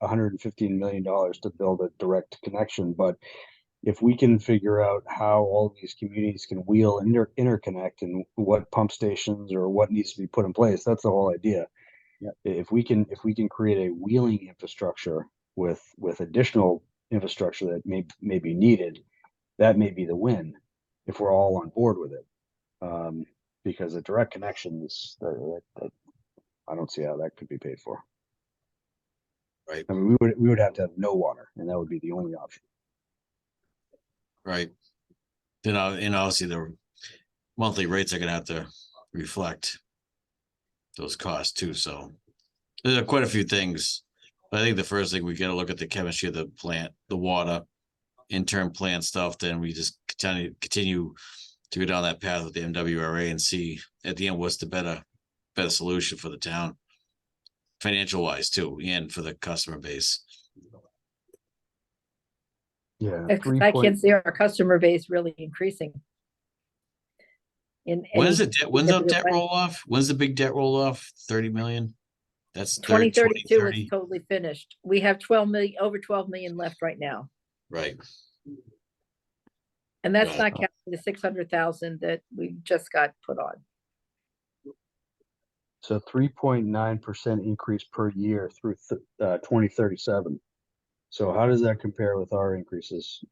Speaker 7: $115 million to build a direct connection, but if we can figure out how all these communities can wheel interconnect and what pump stations or what needs to be put in place, that's the whole idea.
Speaker 13: Yep.
Speaker 7: If we can create a wheeling infrastructure with additional infrastructure that may be needed, that may be the win if we're all on board with it. Because a direct connection is I don't see how that could be paid for.
Speaker 8: Right.
Speaker 7: I mean, we would have to have no water, and that would be the only option.
Speaker 8: Right. Then, and obviously the monthly rates are gonna have to reflect those costs too. So there's quite a few things. But I think the first thing we got to look at the chemistry of the plant, the water, interim plant stuff. Then we just continue to go down that path with the MWRA and see at the end what's the better solution for the town, financial wise too, and for the customer base.
Speaker 7: Yeah,
Speaker 1: I can't see our customer base really increasing.
Speaker 8: When's the debt roll off? When's the big debt roll off? 30 million. That's
Speaker 1: 2032 is totally finished. We have 12 million, over 12 million left right now.
Speaker 8: Right.
Speaker 1: And that's not counting the 600,000 that we just got put on.
Speaker 7: So 3.9% increase per year through 2037. So how does that compare with our increases?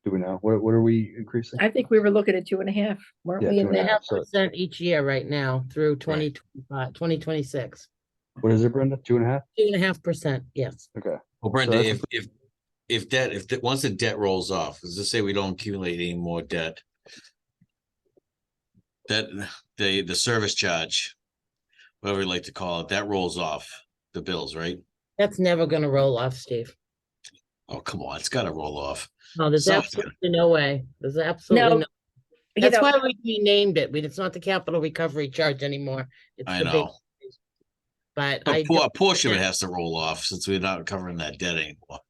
Speaker 7: Do we know? What are we increasing?
Speaker 1: I think we were looking at 2.5, weren't
Speaker 7: Yeah,
Speaker 1: we in
Speaker 7: 2.5.
Speaker 1: there?
Speaker 10: 2.5% each year right now through 2025, 2026.
Speaker 7: What is it, Brenda? 2.5?
Speaker 10: 2.5%, yes.
Speaker 7: Okay.
Speaker 8: Well, Brenda,
Speaker 7: that's-
Speaker 8: if once the debt rolls off, let's just say we don't accumulate any more debt, that the service charge, whatever you like to call it, that rolls off the bills, right?
Speaker 10: That's never gonna roll off, Steve.
Speaker 8: Oh, come on, it's gotta roll off.
Speaker 10: No, there's
Speaker 8: Something's
Speaker 10: absolutely no way. There's absolutely
Speaker 1: No,
Speaker 10: no.
Speaker 1: you
Speaker 10: That's
Speaker 1: know,
Speaker 10: why we renamed it. It's not the capital recovery charge anymore. It's
Speaker 8: I
Speaker 10: the big.
Speaker 8: know.
Speaker 10: But
Speaker 8: A
Speaker 10: don't-
Speaker 8: portion of it has to roll off since we're not covering that debt anymore.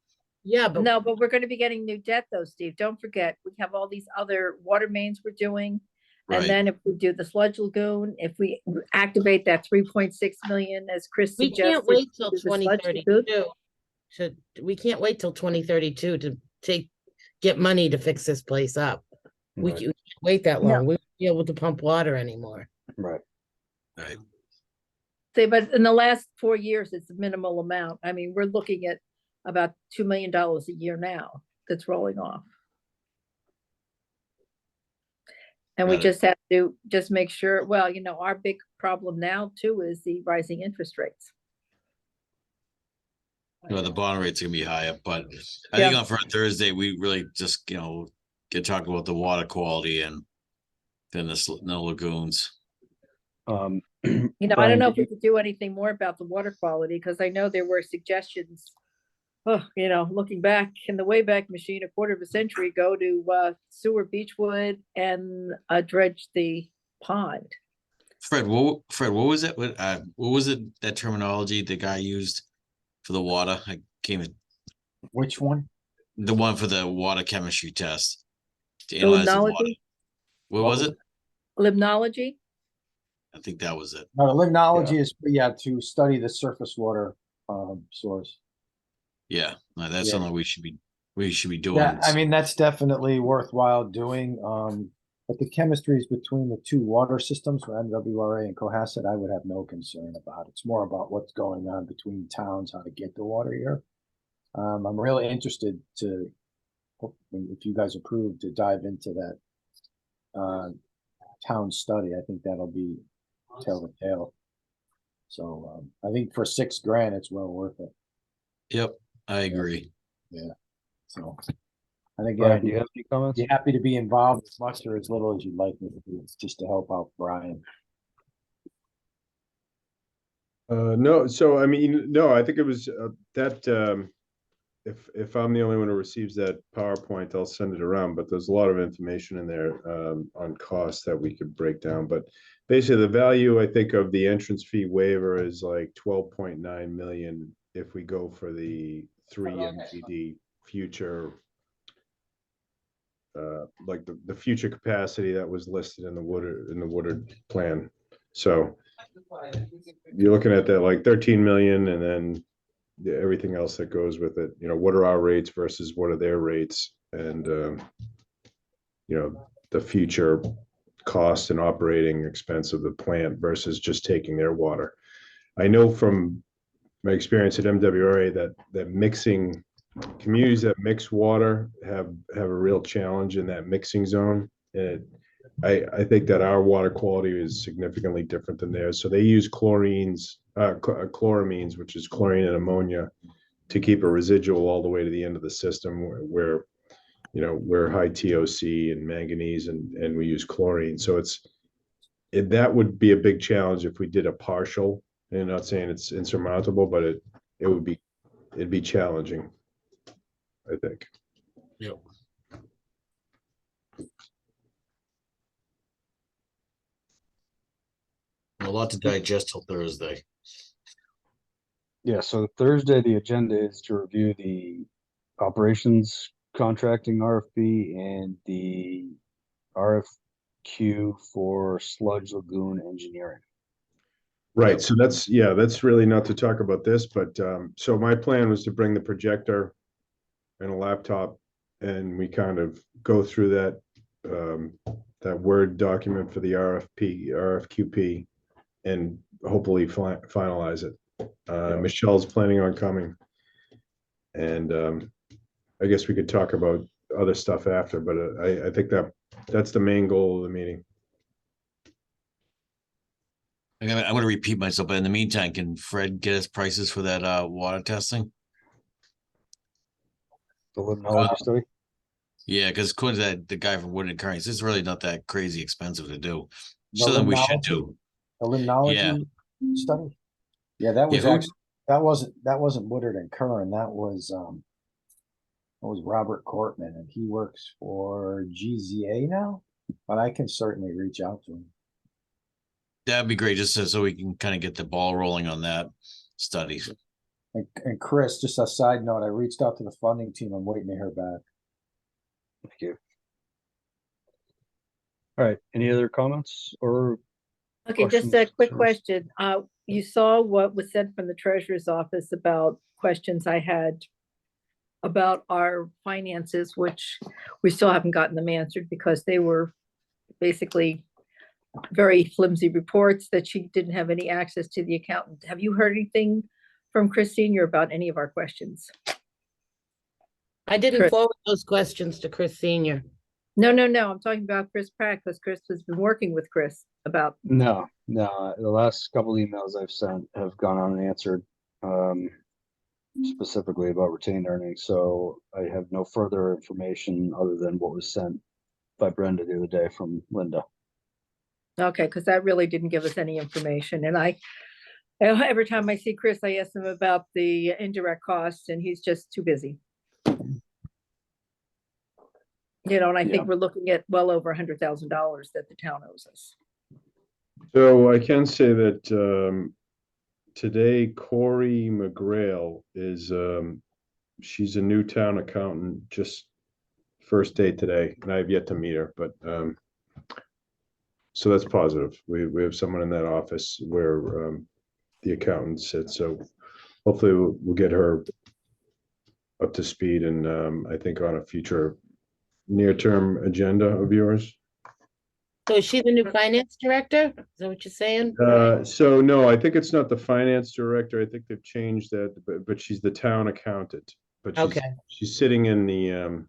Speaker 10: Yeah, but
Speaker 1: no, but we're gonna be getting new debt though, Steve. Don't forget, we have all these other water mains we're doing.
Speaker 8: Right.
Speaker 1: And then if we do the sludge lagoon, if we activate that 3.6 million, as Chris
Speaker 10: we
Speaker 1: suggested.
Speaker 10: can't wait till
Speaker 1: do the sludge lagoon.
Speaker 10: 2032. We can't wait till 2032 to get money to fix this place up. We
Speaker 7: Right.
Speaker 10: can't wait that
Speaker 1: No.
Speaker 10: long. We won't be able to pump water anymore.
Speaker 7: Right.
Speaker 8: Right.
Speaker 1: Say, but in the last 4 years, it's a minimal amount. I mean, we're looking at about $2 million a year now that's rolling off. And we
Speaker 8: Got it.
Speaker 1: just have to just make sure, well, you know, our big problem now too is the rising interest rates.
Speaker 8: You know, the bond rate's gonna be higher, but I think
Speaker 1: Yeah.
Speaker 8: on for Thursday, we really just, get talking about the water quality and then the lagoons.
Speaker 1: You know, I don't know if we could do anything more about the water quality, because I know there were suggestions. Oh, you know, looking back in the Wayback Machine, a quarter of a century ago, to sewer Beechwood and dredge the pond.
Speaker 8: Fred, what was it? What was it, that terminology the guy used for the water? I can't.
Speaker 13: Which one?
Speaker 8: The one for the water chemistry test. To analyze the water.
Speaker 1: Limnology?
Speaker 8: What was it?
Speaker 1: Limnology?
Speaker 8: I think that was it.
Speaker 13: No, the limnology is, to study the surface water source.
Speaker 8: Yeah, no, that's
Speaker 13: Yeah.
Speaker 8: something we should be doing.
Speaker 13: Yeah, I mean, that's definitely worthwhile doing. But the chemistries between the two water systems, MWRA and Cohasset, I would have no concern about. It's more about what's going on between towns, how to get the water here. I'm really interested to, if you guys approve, to dive into that town study. I think that'll be tail to tail. So I think for $6,000, it's well worth it.
Speaker 8: Yep, I agree.
Speaker 13: Yeah. So I think
Speaker 7: Brian, do you have any comments?
Speaker 13: be happy to be involved as much or as little as you'd like me to do. It's just to help out Brian.
Speaker 6: No, so I mean, no, I think it was that if I'm the only one who receives that PowerPoint, I'll send it around, but there's a lot of information in there on costs that we could break down. But basically the value, I think, of the entrance fee waiver is like 12.9 million if we go for the 3 MGD future, like the future capacity that was listed in the Woodard plan. So you're looking at that like 13 million, and then everything else that goes with it. You know, what are our rates versus what are their rates, and you know, the future cost and operating expense of the plant versus just taking their water. I know from my experience at MWRA that mixing communities that mix water have a real challenge in that mixing zone. And I think that our water quality is significantly different than theirs. So they use chloramines, which is chlorine and ammonia, to keep a residual all the way to the end of the system where you know, we're high TOC and manganese, and we use chlorine. So that would be a big challenge if we did a partial. And I'm not saying it's insurmountable, but it'd be challenging, I think.
Speaker 8: Yep. A lot to digest till Thursday.
Speaker 7: Yeah, so Thursday, the agenda is to review the operations contracting RFP and the RFQ for sludge lagoon engineering.
Speaker 6: Right. So that's really not to talk about this, but so my plan was to bring the projector and a laptop and we kind of go through that Word document for the RFQP, and hopefully finalize it. Michelle's planning on coming. And I guess we could talk about other stuff after, but I think that's the main goal of the meeting.
Speaker 8: I'm gonna repeat myself, but in the meantime, can Fred get us prices for that water testing?
Speaker 7: The limnology study?
Speaker 8: Yeah, because according to the guy from Wood and Kearns, it's really not that crazy expensive to do.
Speaker 13: The
Speaker 8: Something we should
Speaker 13: limnology-
Speaker 8: do.
Speaker 13: The limnology study? Yeah, that was
Speaker 8: who-
Speaker 13: actually, that wasn't Woodard and Curran, that was Robert Cortman, and he works for GZA now, but I can certainly reach out to him.
Speaker 8: That'd be great, just so we can kind of get the ball rolling on that study.
Speaker 13: And Chris, just a side note, I reached out to the funding team, I'm waiting to hear back.
Speaker 7: Thank you. All right, any other comments or?
Speaker 1: Okay, just a
Speaker 7: questions,
Speaker 1: quick
Speaker 7: concerns?
Speaker 1: question. You saw what was sent from the treasurer's office about questions I had about our finances, which we still haven't gotten them answered because they were basically very flimsy reports that she didn't have any access to the accountant. Have you heard anything from Chris Senior about any of our questions?
Speaker 10: I didn't
Speaker 1: Chris.
Speaker 10: forward those questions to Chris Senior.
Speaker 1: No, I'm talking about Chris Pratt because Chris has been working with Chris about.
Speaker 7: No, the last couple emails I've sent have gone unanswered, specifically about retained earnings, so I have no further information other than what was sent by Brenda the other day from Linda.
Speaker 1: Okay, because that really didn't give us any information, and every time I see Chris, I ask him about the indirect costs, and he's just too busy. You know, and I think we're looking at well over $100,000 that the town owes us.
Speaker 6: So I can say that today Corey McGrail is she's a new town accountant, just first day today, and I have yet to meet her, but so that's positive. We have someone in that office where the accountant sits, so hopefully we'll get her up to speed, and I think on a future near-term agenda of yours.
Speaker 10: So is she the new finance director? Is that what you're saying?
Speaker 6: So no, I think it's not the finance director. I think they've changed that, but she's the town accountant. But she's sitting in the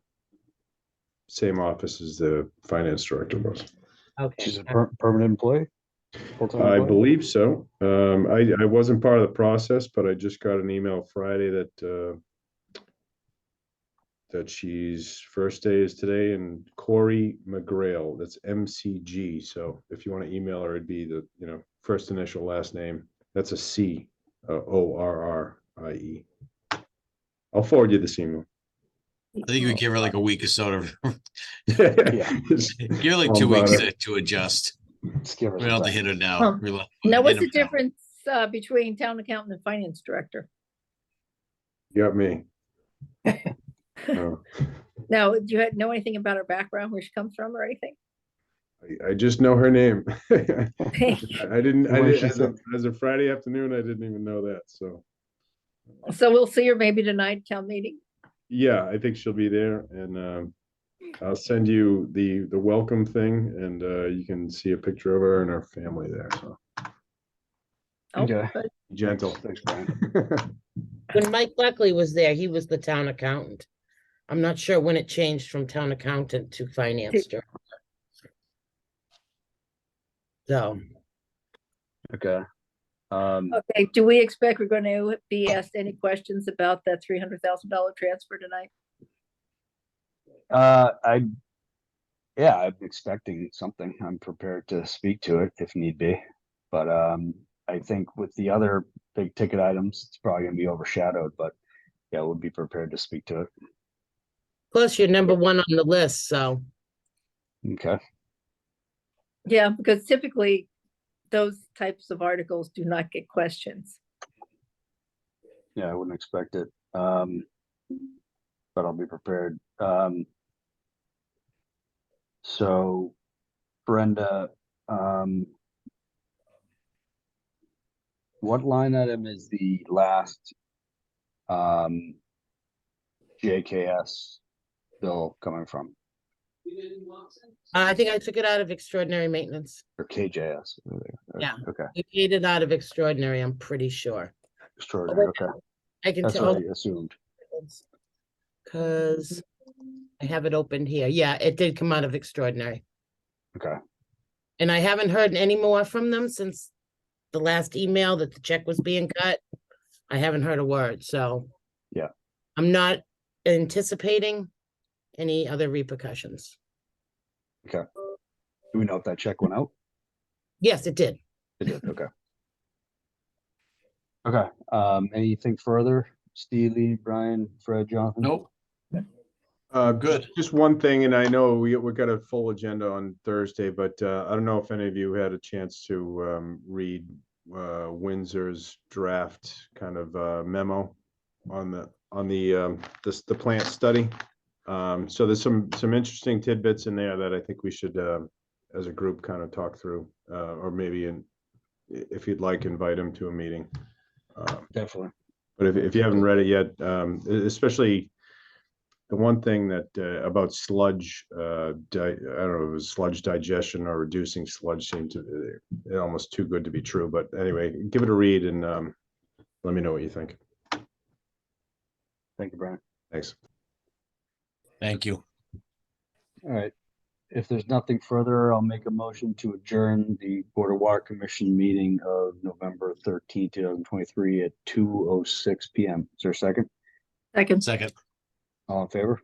Speaker 6: same office as the finance director was.
Speaker 10: Okay.
Speaker 7: She's a permanent employee? Full-time
Speaker 6: I
Speaker 7: employee?
Speaker 6: believe so. I wasn't part of the process, but I just got an email Friday that she's first day is today, and Corey McGrail, that's MCG. So if you want to email her, it'd be the first initial last name. That's a C, ORRIE. I'll forward you this email.
Speaker 8: I think we give her like a week or so to
Speaker 6: Yeah.
Speaker 8: give her like 2 weeks to adjust.
Speaker 7: Let's give her
Speaker 8: We
Speaker 7: some
Speaker 8: don't have to
Speaker 7: time.
Speaker 8: hit her now.
Speaker 1: Now, what's
Speaker 8: Hit
Speaker 1: the
Speaker 8: 'em now.
Speaker 1: difference between town accountant and finance director?
Speaker 6: You got me.
Speaker 1: Now, do you know anything about her background, where she comes from or anything?
Speaker 6: I just know her name. I didn't,
Speaker 7: And where she
Speaker 6: as of Friday afternoon, I didn't even know that, so.
Speaker 1: So we'll see her maybe tonight, town meeting.
Speaker 6: Yeah, I think she'll be there, and I'll send you the welcome thing, and you can see a picture of her and her family there, so.
Speaker 1: Oh,
Speaker 7: Okay.
Speaker 1: good.
Speaker 6: Gentle.
Speaker 7: Thanks, Brian.
Speaker 10: When Mike Buckley was there, he was the town accountant. I'm not sure when it changed from town accountant to finance director. So,
Speaker 7: Okay.
Speaker 1: Okay, do we expect we're going to be asked any questions about that $300,000 transfer tonight?
Speaker 7: I'm expecting something. I'm prepared to speak to it if need be. But I think with the other big ticket items, it's probably gonna be overshadowed, but yeah, we'll be prepared to speak to it.
Speaker 10: plus you're number one on the list, so.
Speaker 7: Okay.
Speaker 1: Yeah, because typically those types of articles do not get questions.
Speaker 7: Yeah, I wouldn't expect it. But I'll be prepared. So Brenda, what line item is the last JKS bill coming from?
Speaker 10: I think I took it out of extraordinary maintenance.
Speaker 7: Or KJS?
Speaker 10: Yeah.
Speaker 7: Okay,
Speaker 10: We paid it out of extraordinary, I'm pretty sure.
Speaker 7: extraordinary, okay.
Speaker 10: I can
Speaker 7: That's
Speaker 10: tell.
Speaker 7: what I assumed.
Speaker 10: Cause I have it opened here. Yeah, it did come out of extraordinary.
Speaker 7: Okay,
Speaker 10: And I haven't heard any more from them since the last email that the check was being cut. I haven't heard a word, so.
Speaker 7: Yeah.
Speaker 10: I'm not anticipating any other repercussions.
Speaker 7: okay. Do we know if that check went out?
Speaker 10: Yes, it did.
Speaker 7: It did, okay. Okay, anything further? Steely, Brian, Fred, Jonathan?
Speaker 8: Nope. Good.
Speaker 6: Just one thing, and I know we got a full agenda on Thursday, but I don't know if any of you had a chance to read Windsor's draft kind of memo on the plant study. So there's some interesting tidbits in there that I think we should, as a group, kind of talk through, or maybe if you'd like, invite him to a meeting.
Speaker 7: Definitely.
Speaker 6: But if you haven't read it yet, especially the one thing that about sludge, I don't know if it was sludge digestion or reducing sludge seemed to almost too good to be true. But anyway, give it a read and let me know what you think.
Speaker 7: Thank you, Brian.
Speaker 6: Thanks.
Speaker 8: Thank you.
Speaker 7: All right. If there's nothing further, I'll make a motion to adjourn the Board of Water Commission meeting of November 13, 2023 at 2:06 p.m. Is there a second?
Speaker 8: Second.
Speaker 7: All in favor?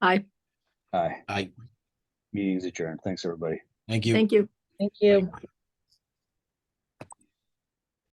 Speaker 1: Aye.
Speaker 7: Aye.
Speaker 8: Aye.
Speaker 7: Meeting's adjourned. Thanks, everybody.
Speaker 8: Thank you.
Speaker 1: Thank you.
Speaker 10: Thank you.
Speaker 8: Bye.